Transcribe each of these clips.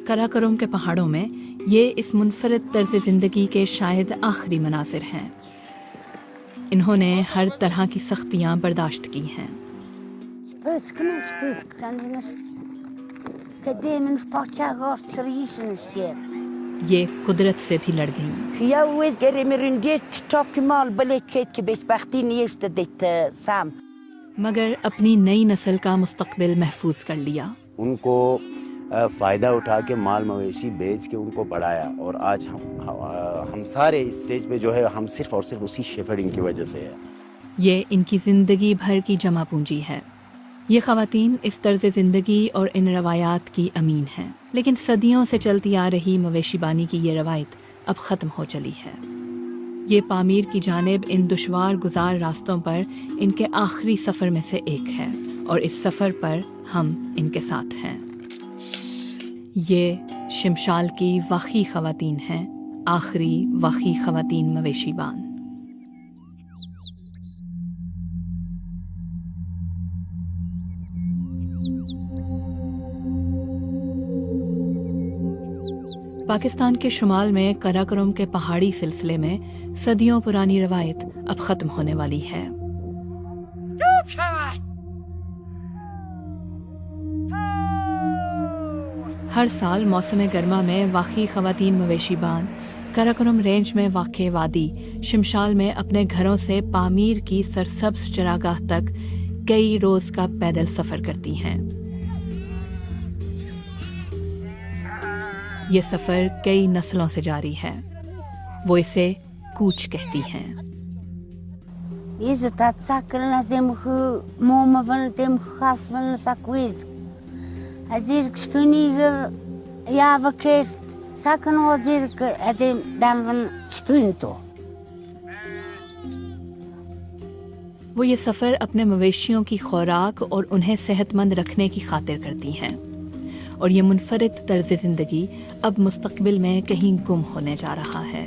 कराकोरम के पहाड़ों में ये इस मुनफरद तर्ज ज़िंदगी के शायद आखिरी मनाजिर हैं। इन्होंने हर तरह की सख्तियाँ बर्दाश्त की हैं। ये कुदरत से भी लड़ गईं। मगर अपनी नई नस्ल का मुस्तकबिल महफूज कर लिया। उनको फ़ायदा उठा के माल मवेशी बेच के उनको बढ़ाया, और आज हम सारे इस स्टेज पे जो है, हम सिर्फ और सिर्फ उसी शेफर्डिंग की वजह से है। ये इनकी ज़िंदगी भर की जमा पूंजी है। ये ख़वातीन इस तर्ज ज़िंदगी और इन रवायात की अमीन हैं, लेकिन सदियों से चलती आ रही मवेशीबानी की ये रवायत अब ख़त्म हो चली है। ये पामीर की जानिब इन दुश्वार गुजार रास्तों पर इनके आखिरी सफ़र में से एक है, और इस सफ़र पर हम इनके साथ हैं। ये शिमशाल की वाक़ई ख़वातीन हैं, आखिरी वाक़ई ख़वातीन मवेशीबान। पाकिस्तान के शुमाल में कराकोरम के पहाड़ी सिलसिले में सदियों पुरानी रवायत अब ख़त्म होने वाली है। हर साल मौसम गर्मा में वाक़ई ख़वातीन मवेशीबान कराकोरम रेंज में वाक़े वादी शिमशाल में अपने घरों से पामीर की सरसब्ज़ चरागाह तक कई रोज़ का पैदल सफ़र करती हैं। ये सफ़र कई नस्लों से जारी है। वो इसे कूच कहती हैं। वो ये सफ़र अपने मवेशियों की खुराक और उन्हें सेहतमंद रखने की खातिर करती हैं, और ये मुनफरिद तर्ज ज़िंदगी अब मुस्तकबिल में कहीं गुम होने जा रहा है।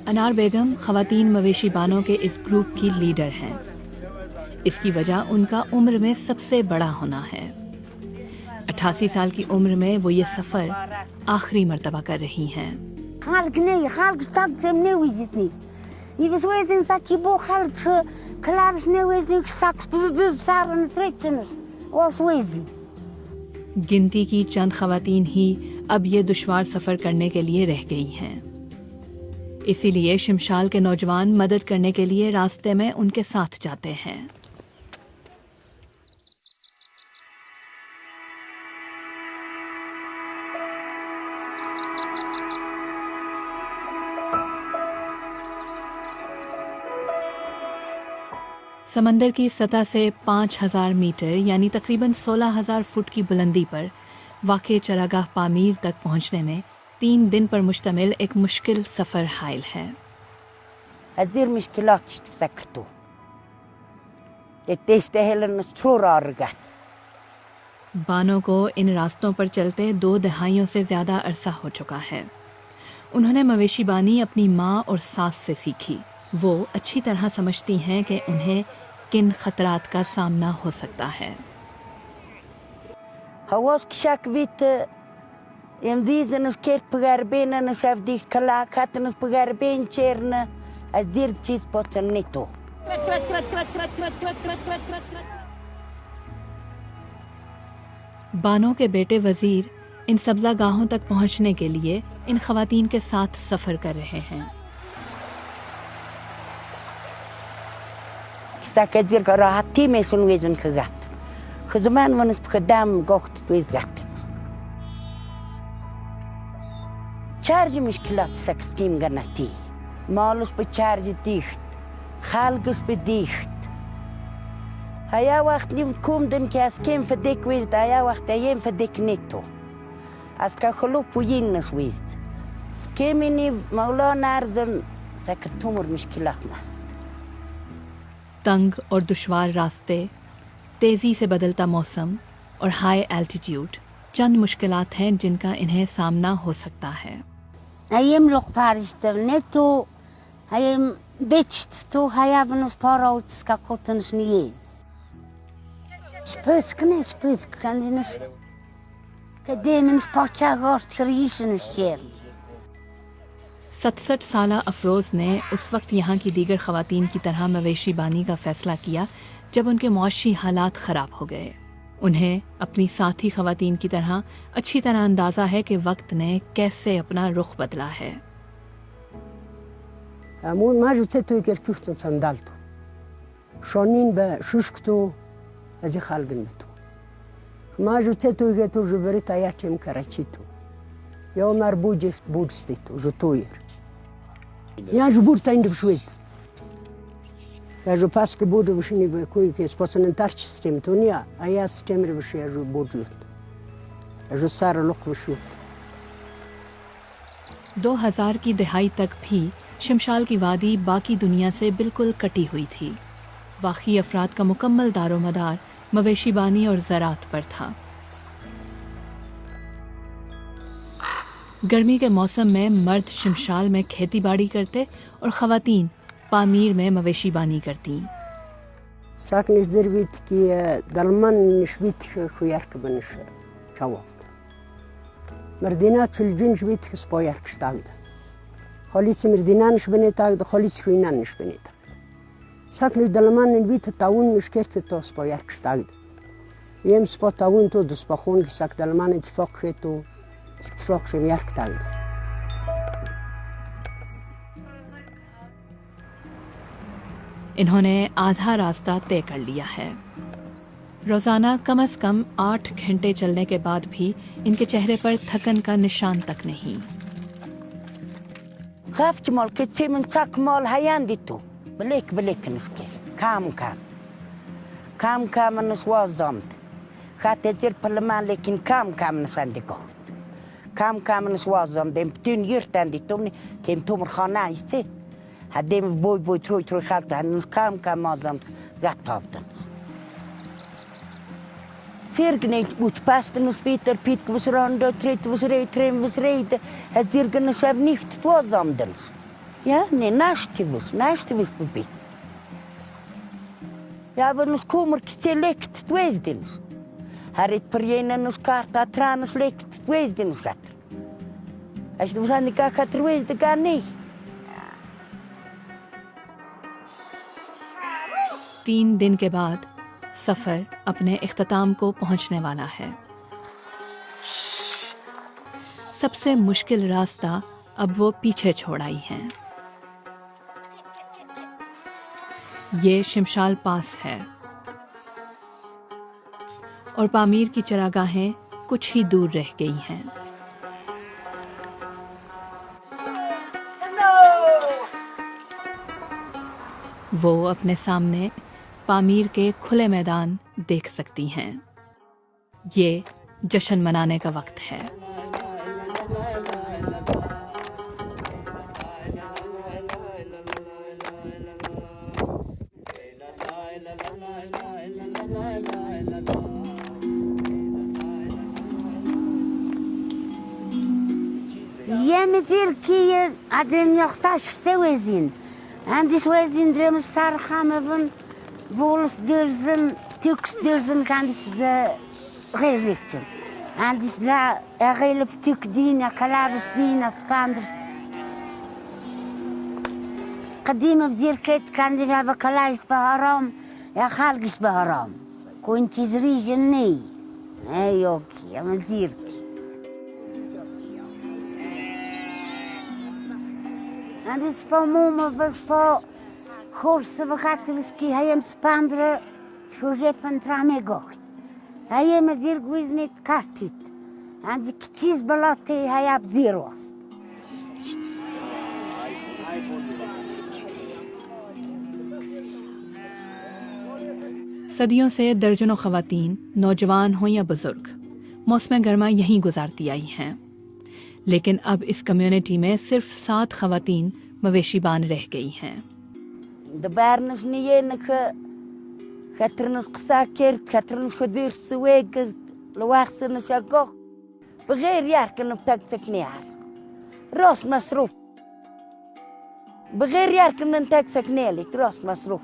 अनार बेगम ख़वातीन मवेशीबानों के इस ग्रुप की लीडर हैं। इसकी वजह उनका उम्र में सबसे बड़ा होना है। 88 साल की उम्र में वो ये सफ़र आखिरी मर्तबा कर रही हैं। गिनती की चंद ख़वातीन ही अब ये दुश्वार सफ़र करने के लिए रह गई हैं। इसीलिए शिमशाल के नौजवान मदद करने के लिए रास्ते में उनके साथ जाते हैं। समंदर की सतह से 5000 मीटर यानी तकरीबन 16,000 फुट की बुलंदी पर वाक़े चरागाह पामीर तक पहुंचने में 3 दिन पर मुश्तमिल एक मुश्किल सफ़र हायल है। बानों को इन रास्तों पर चलते 2 दहाइयों से ज़्यादा अरसा हो चुका है। उन्होंने मवेशीबानी अपनी माँ और सास से सीखी। वो अच्छी तरह समझती हैं कि उन्हें किन खतरात का सामना हो सकता है। बानो के बेटे वजीर इन सब्ज़ागाहों तक पहुंचने के लिए इन ख़वातीन के साथ सफ़र कर रहे हैं। Charge mushkilat sak skim ganati. Malus pe charge dicht. Khalgus pe dicht. Haya wacht nim kumden ke askim verdik wist, haya wacht ayem verdik netto. As ka khulu puyinnas wist. Skimini maula narzun sak tumur mushkilat nas. तंग और दुश्वार रास्ते, तेज़ी से बदलता मौसम और high altitude चंद मुश्किलात हैं जिनका इन्हें सामना हो सकता है। Ayem loch paristem netto ayem bitcht to hayavenus parauts kakotens nie. Spüsk kan dinas kademen pacha gort krisen stjer. 67 साला अफरोज़ ने उस वक्त यहाँ की दीगर ख़वातीन की तरह मवेशी बानी का फ़ैसला किया जब उनके मौशी हालात ख़राब हो गए। उन्हें अपनी साथी ख़वातीन की तरह अच्छी तरह अंदाज़ा है कि वक्त ने कैसे अपना रुख बदला है। Amon maju cetu iker kuchtun sandaltu. Shonin be shushktu azi khalgin mitu. Maju cetu iker tu juberit ayatim karachitu. Yo mar bujift budstitu jutuir. Ja jubur ta indi bshwist. Ja ju paske budu bshini be kuj ke sposonen sistem tunia, a ja sistem re bshi ja ju budjut. Ja ju sar lok bshut. 2000 की दहाई तक भी शमशाल की वादी बाकी दुनिया से बिल्कुल कटी हुई थी। वाक़ई अफराद का मुकम्मल दारोमदार मवेशी बानी और ज़राअत पर था। गर्मी के मौसम में मर्द शमशाल में खेती बाड़ी करते और ख़वातीन पामीर में मवेशी बानी करती। Saknis derbit ki dalman nishbit khuyark banish chawat. Merdina children shbit spoyark stalda. Khalits merdinan shbenetag de khalits khuynan shbenetag. Saknis dalman nbit taun nishkest to spoyark stalda. Yem spot taun to de spakhon sak dalman itfaq to itfaq shmyark stalda. इन्होंने आधा रास्ता तय कर लिया है। रोज़ाना कम से कम 8 घंटे चलने के बाद भी इनके चेहरे पर थकन का निशान तक नहीं। Gaft mal kitsim tak mal hayan ditu. Belik niske. Kam. Kam nas wazamt. Gaat het hier parlement lekin kam nas andiko. Kam nas wazamt dem tun yurt anditum kem tomr khana iste. Hadem boy troy gaat han kam wazamt gat haften. Zirgnet moet pasten us Peter Piet was rond tret was reed het zirgen schaf nicht wazamdens. Ja, nee, nachtibus bebit. Ja, aber nos kommer select tweesdins. Het per jenen nos karta tranes lekt tweesdins gat. Als je aan die gaat twees de gaan niet. 3 दिन के बाद सफ़र अपने इख्तिताम को पहुंचने वाला है। सबसे मुश्किल रास्ता अब वो पीछे छोड़ आई हैं। ये शमशाल पास है और पामीर की चरागाहें कुछ ही दूर रह गई हैं। वो अपने सामने पामीर के खुले मैदान देख सकती हैं। ये जश्न मनाने का वक्त है। يمدير كي عدم يختاش سوازين عندي سوازين درهم الصارخة مبن بولس درزن تيكس درزن عندي غيرتن عندي سلا غيلب تيك دينا كلابس دينا سباندرس قديمة بزير كيت كان دي هذا كلاش بهرام يا خالقش بهرام كنت زريجني ايوكي يا مديركي عندي سبا موما بسبا خورس بخاتبسكي هيم سباندرا تفوجفن ترامي قوخي هيا مدير قويزني تكارتيت عندي كتشيز بلاطي هيا بذير وسط सदियों से दर्जनों ख़वातीन नौजवान हों या बुज़ुर्ग मौसम गर्मा यहीं गुजारती आई हैं, लेकिन अब इस कम्युनिटी में सिर्फ 7 ख़वातीन मवेशी बान रह गई हैं। De Bernes niet enige. Gaat er nog gezakerd, gaat er nog geduurste weken, loachtse nog jagoch. Begeer jarken op taxek neer. Ros masroef. Begeer jarken op taxek neer, ros masroef.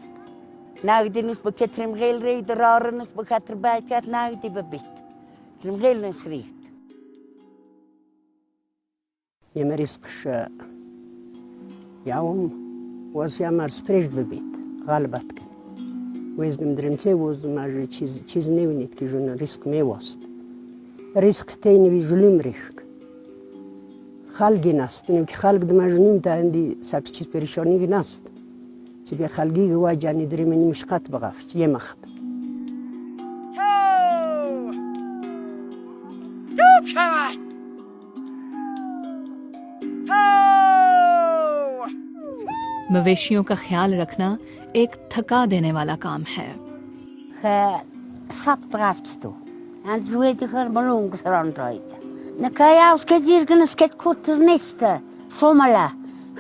Nou, die is bekend hem heel reden, raren is bekend erbij, gaat nou die bebit. Hem heel een schrift. Je maar is ja, was ja maar spreekt bebit, galbatken. وزدم درمتي وزدم ماجي چیز نوینید که جون risk میواست risk تینی وی ظلم ریخک خالگی نست نیم که خالگ دماج نیم تا اندی ساک چیز پریشانی نست چی بی خالگی گوا جانی درمی مشقت بغافت یه مخت मवेशियों का ख्याल रखना एक थका देने वाला काम है। Sap draft toe. En zo weet ik er balloons rondrijden. Dan kan je als je hier een sket koternisten, sommela.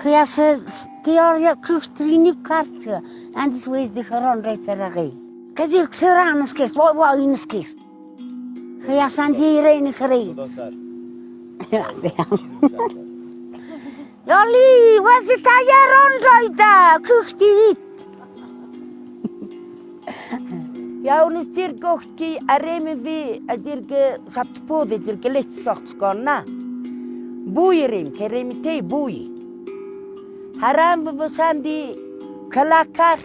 Je ze theorie kucht er niet kaartje. En zo weet ik er rondrijden er geen. Je hier xeran een sket, wat in een sket. Je zijn die reine gereed. Ja, Jolly, was het aan je rondrijden? Kucht die niet. Ja, und es dir gochki areme vi a dirge sapt pode dirge lech sagt skonna. Buirim kerem te bui. Haram besandi kalakar.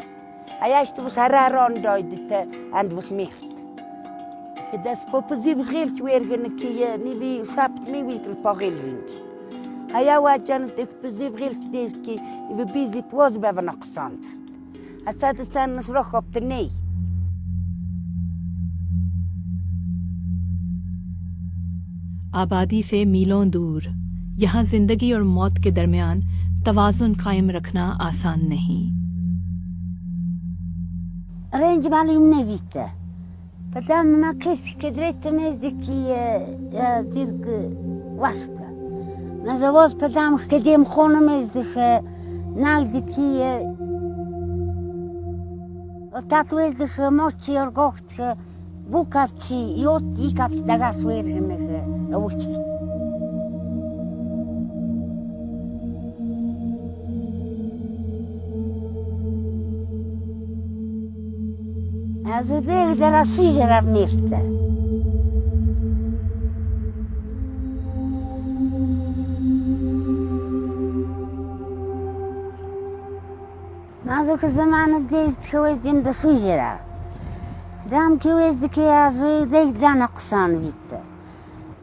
Ayast was hararon doidte and was micht. Gedas popziv ghirt wergen ki ni vi sapt mi vitr pagilwind. Aya wajan dik poziv ghirt deski i busy it was bevan aqsand. Asad stan nasroch op de nee. आबादी से मीलों दूर यहाँ जिंदगी और मौत के दरमियान तवाज़ुन कायम रखना आसान नहीं। Range malim ne vite. Padam ma keski drejtë mezdiki dirg wasta. Na zavos padam kedim khona mezdik nagdiki tatu ezdik mochi orgocht bukapchi jot ikapchi dagas wergenige uchi. Also der Rassiger mirte. Also ke zaman deze geweest in de sujera. Dam geweest de ke azu de dan aqsan witte.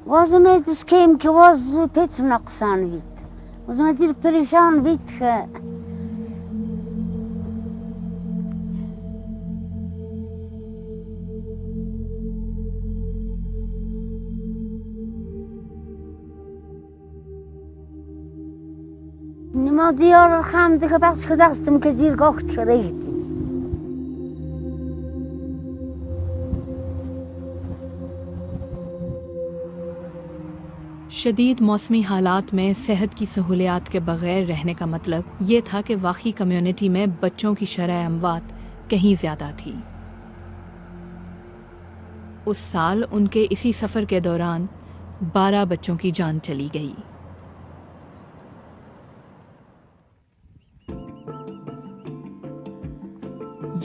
Was met de skem ke was petr aqsan witte. Was met dir perişan witte. Nima diyor hamdi ke bas gedastım ke dir gocht gereed. शदीद मौसमी हालात में सेहत की सहूलियात के बगैर रहने का मतलब ये था कि वाकई कम्युनिटी में बच्चों की शरह अमवात कहीं ज़्यादा थी। उस साल उनके इसी सफ़र के दौरान 12 बच्चों की जान चली गई।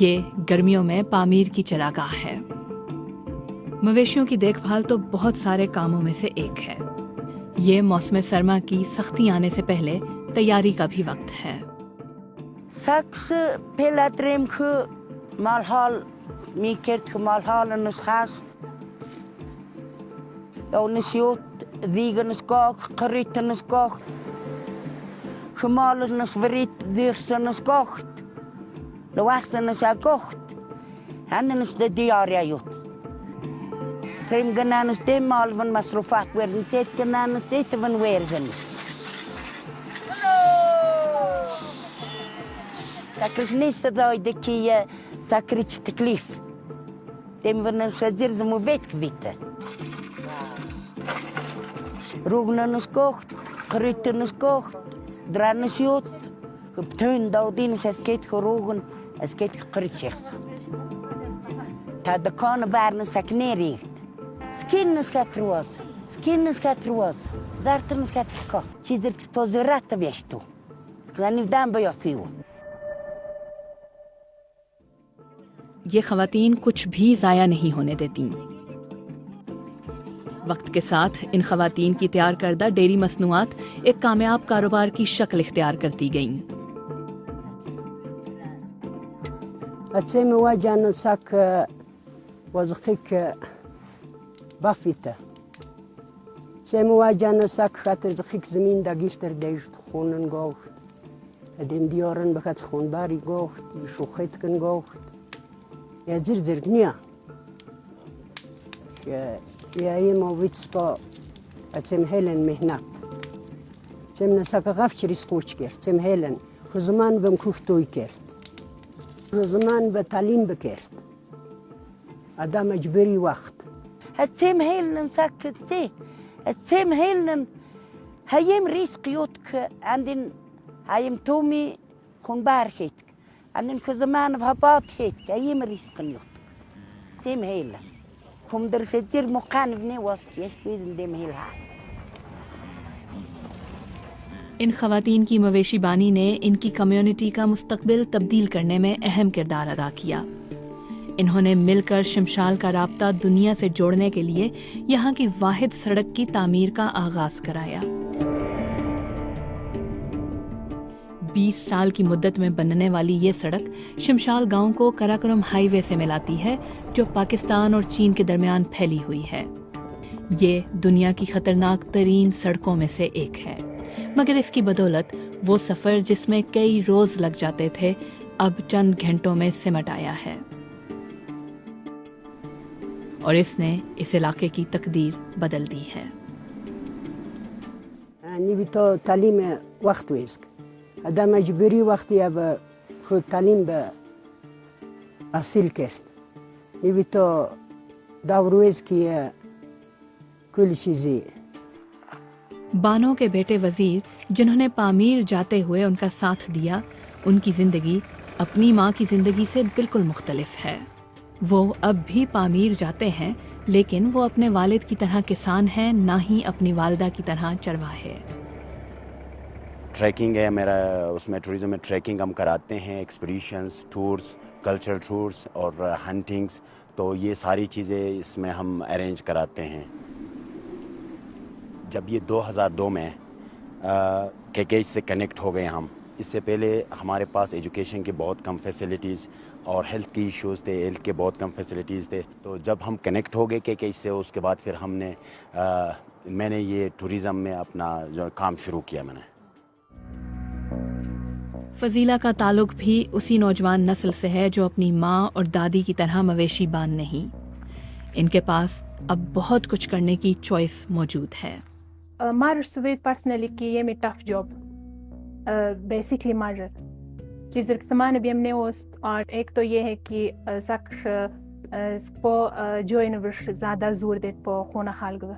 ये गर्मियों में पामीर की चरागाह है। मवेशियों की देखभाल तो बहुत सारे कामों में से एक है। ये मौसम सरमा की सख्ती आने से पहले तैयारी का भी वक्त है। Saks pelatrim khu malhal mikert khu malhal en ons gast. Ons jot digen ons koch, geritten ons koch. Gemalen ons verrit, duursen ons kocht. De wachten ons kocht. En dan is de diarrhea jot. Trim genan is de mal van masrofat werden zet genan is dit van wergen. Sakris nista doi de kie sakrich te klif. Dem van ons zir ze mo wet kwitte. Rugnen ons kocht, geritten ons kocht, dran ons jot. Gebtuin Daudin, es geht gerogen, es geht gekritschig. Ta de kane barnen saknericht. Skinnes gaat roos. Skinnes gaat roos. Dartens gaat ka. Chizer exposerat vestu. Sklani dam bayasiu. ये खवातीन कुछ भी ज़ाया नहीं होने देती। वक्त के साथ इन खवातीन की तैयार करदा डेयरी मसनूआत एक कामयाब कारोबार की शक्ल इख्तियार करती गईं। अच्छे में वाजन सक वज़खिक बफिता अच्छे में वाजन सक खातर ज़खिक ज़मीन दागिश्तर देश्त खूनन गोख्त अदम दियारन बखत खून बारी गोख्त यशुखित कन गोख्त या ज़िरज़िरनिया या ये मोवित स्पा अच्छे में हेलन मेहनत अच्छे में सक गफ्चरी स्कोच कर अच्छे में हेलन खुज़मान बम खुश्तोई कर زمان به تعلیم بکرد آدم مجبوری وقت هتسم هيلن سكتي هتسم هيلن هيم ريسك يوتك عندن هيم تومي خون بارخيت عندن في زمان بهباط هيت هيم ريسك يوتك هتسم هيلن هم درستير مقان بني وسط يشتويزن دم هيلها इन खवातीन की मवेशी बानी ने इनकी कम्युनिटी का मुस्तकबिल तब्दील करने में अहम किरदार अदा किया। इन्होंने मिलकर शमशाल का राब्ता दुनिया से जोड़ने के लिए यहाँ की वाहिद सड़क की तामीर का आगाज कराया। 20 साल की मुद्दत में बनने वाली ये सड़क शमशाल गांव को कराकोरम हाईवे से मिलाती है, जो पाकिस्तान और चीन के दरमियान फैली हुई है। ये दुनिया की खतरनाक तरीन सड़कों में से एक है, मगर इसकी बदौलत वो सफ़र जिसमें कई रोज़ लग जाते थे अब चंद घंटों में सिमट आया है और इसने इस इलाके की तकदीर बदल दी है। निबी तो तालीम वक्त वेस्क आदम मजबूरी वक्त या खुद तालीम बे हासिल करत निबी तो दावरवेज की कुल चीज़ें बानो के बेटे वजीर, जिन्होंने पामीर जाते हुए उनका साथ दिया, उनकी ज़िंदगी अपनी माँ की ज़िंदगी से बिल्कुल मुख्तलिफ है। वो अब भी पामीर जाते हैं, लेकिन वो अपने वालिद की तरह किसान हैं, ना ही अपनी वालिदा की तरह चरवाहे। ट्रैकिंग है मेरा, उसमें टूरिज़म में ट्रैकिंग हम कराते हैं, एक्सपीडिशंस, टूर्स, कल्चरल टूर्स और हंटिंग्स, तो ये सारी चीज़ें इसमें हम अरेंज कराते हैं। जब ये 2002 में केकेज से कनेक्ट हो गए हम, इससे पहले हमारे पास एजुकेशन के बहुत कम फैसिलिटीज़ और हेल्थ की इश्यूज़ थे, हेल्थ के बहुत कम फैसिलिटीज़ थे। तो जब हम कनेक्ट हो गए केकेज से, उसके बाद फिर मैंने ये टूरिज़म में अपना जो काम शुरू किया मैंने। फजीला का ताल्लुक भी उसी नौजवान नस्ल से है जो अपनी माँ और दादी की तरह मवेशी बान नहीं। इनके पास अब बहुत कुछ करने की चॉइस मौजूद है। Marr suvit personally कि ये में tough job basically marr चीज़ समान भी हमने उस और एक तो ये है कि सक्ष इसको जो इन्वर्स ज़्यादा जोर देते पो खोना खाल गया।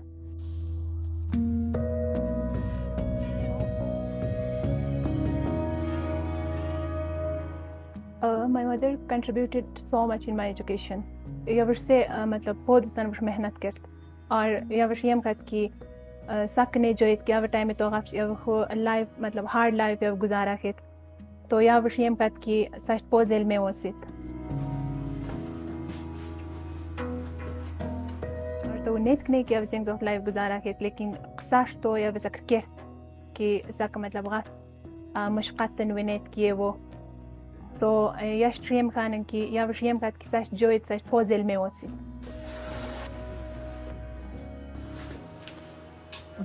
My mother contributed so much in my education. यावर से मतलब बहुत ज़्यादा मेहनत करत और यावर ये हम कहते कि सकने जो इत क्या टाइम में तो आप लाइफ मतलब हार्ड लाइफ या गुजारा के तो या विषय में कि सच पोजेल में वसित और तो नेट नहीं किया विषय ऑफ लाइफ गुजारा के लेकिन सच तो या विषय के कि सक मतलब गात मुश्किल तनवीनेट किए वो तो या स्ट्रीम खाने की या विषय में कि सच जो इत सच पोजेल में वसित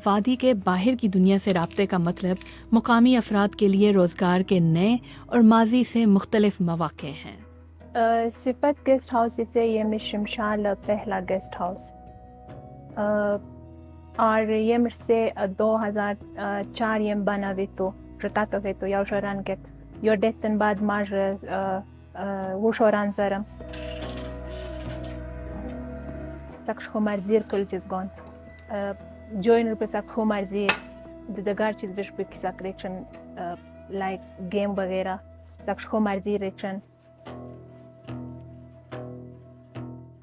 वादी के बाहर की दुनिया से राब्ते का मतलब मुकामी अफराद के लिए रोज़गार के नए और माजी से मुख्तलिफ मौक़े हैं। सिफत गेस्ट हाउस से ये में शमशाल पहला गेस्ट हाउस और ये में से 2004 ये बना हुए तो प्रताप हुए तो या शोरान के यो डेटन बाद मार वो शोरान जरम तक खुमार ज़ीर कुल चीज़ गौन जो इन रुपये सा खुमार ज़ीर दगार चीज़ बिश पे किसा करेक्शन लाइक गेम वगैरह सक्स को मर्जी रेचन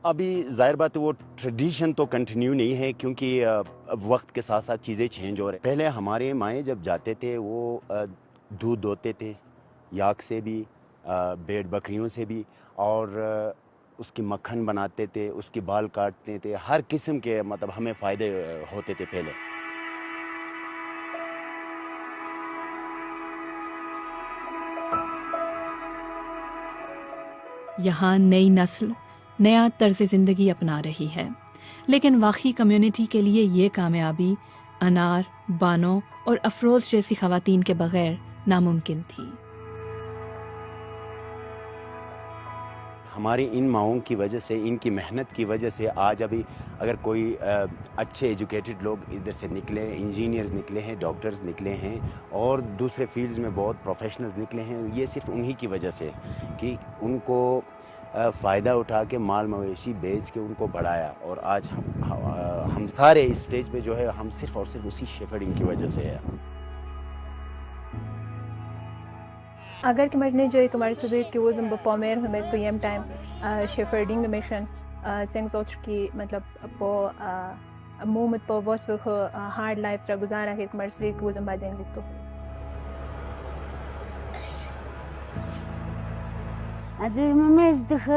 अभी जाहिर बात है वो ट्रेडिशन तो कंटिन्यू नहीं है, क्योंकि अब वक्त के साथ साथ चीज़ें चेंज हो रही हैं। पहले हमारे माएँ जब जाते थे वो दूध दोते थे, याक से भी, भेड़ बकरियों से भी, और उसकी मक्खन बनाते थे, उसके बाल काटते थे, हर किस्म के मतलब हमें फ़ायदे होते थे पहले। यहाँ नई नस्ल नया तर्ज ज़िंदगी अपना रही है, लेकिन वाक़ई कम्युनिटी के लिए ये कामयाबी अनार, बानो और अफरोज़ जैसी ख़वातीन के बग़ैर नामुमकिन थी। हमारी इन माओं की वजह से, इनकी मेहनत की वजह से आज अभी अगर कोई अच्छे एजुकेटेड लोग इधर से निकले, इंजीनियर्स निकले हैं, डॉक्टर्स निकले हैं और दूसरे फील्ड्स में बहुत प्रोफेशनल्स निकले हैं, ये सिर्फ उन्हीं की वजह से कि उनको फ़ायदा उठा के माल मवेशी बेच के उनको बढ़ाया। और आज हम सारे इस स्टेज पे जो है, हम सिर्फ और सिर्फ उसी शेफर्डिंग की वजह से है। अगर कि मरने जो तुम्हारे सुबह कि वो जब पॉमेर हमें तो यम टाइम शेफर्डिंग मिशन सेंस सोच की मतलब पो मूमत पो वॉस वो हार्ड लाइफ रा गुजारा है तुम्हारे सुबह कि वो जब बाजेंगे तो أدري ما مزدخ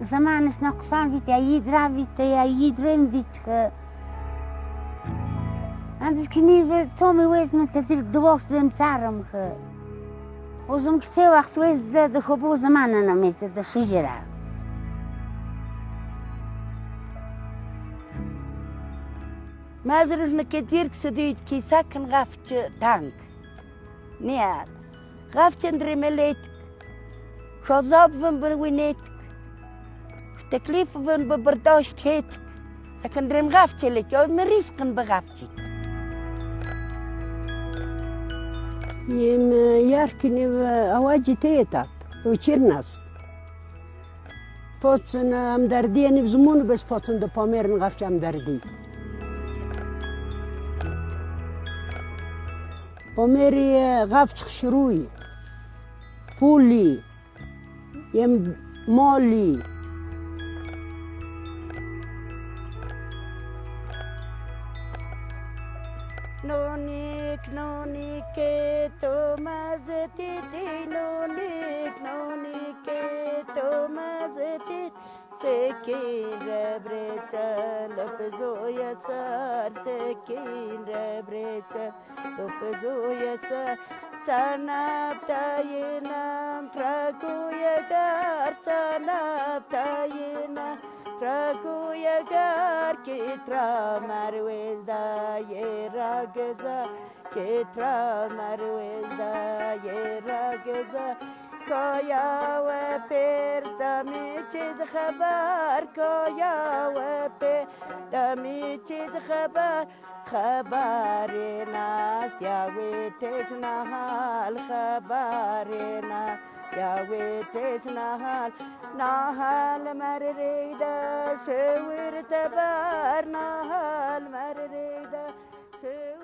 زمان نقصان فيت يا يدرا فيت يا يدرم فيت عندك كني تومي ويز من تزيل دواس لم تعرم خ وزم كتير وقت ويز ده خبو زمان أنا مزد ده شجرة ما زرنا كتير كسديد كي ساكن غافت تانك نيال غافت ندري مليت شوزاب فن بنوينيتك تكليف فن ببرداشت هيتك سكن دريم غافتي لك يو من ريسقن بغافتي يم ياركني أواجي تيتات وچيرناس پوتسن امدردی نبزمون بس پوتسن دو پامیر نغفت امدردی پامیری غفت خشروی پولی يم مالي نونيك نونيك تو مازتي نونيك نونيك تو مازتي سكين ربرتا لبزو يسار سكين ربرتا لبزو يسار تناب تاينام تراكو يغار تناب تاينام تراكو يغار كترا مرويز دا يراغزا كترا مرويز دا يراغزا كايا وبيرز دامي چيز خبر كايا وبيرز دامي چيز خبر خبرنا يا ويتنا حال خبرنا يا ويتنا حال نحال مريدا شور تبار نحال مريدا شور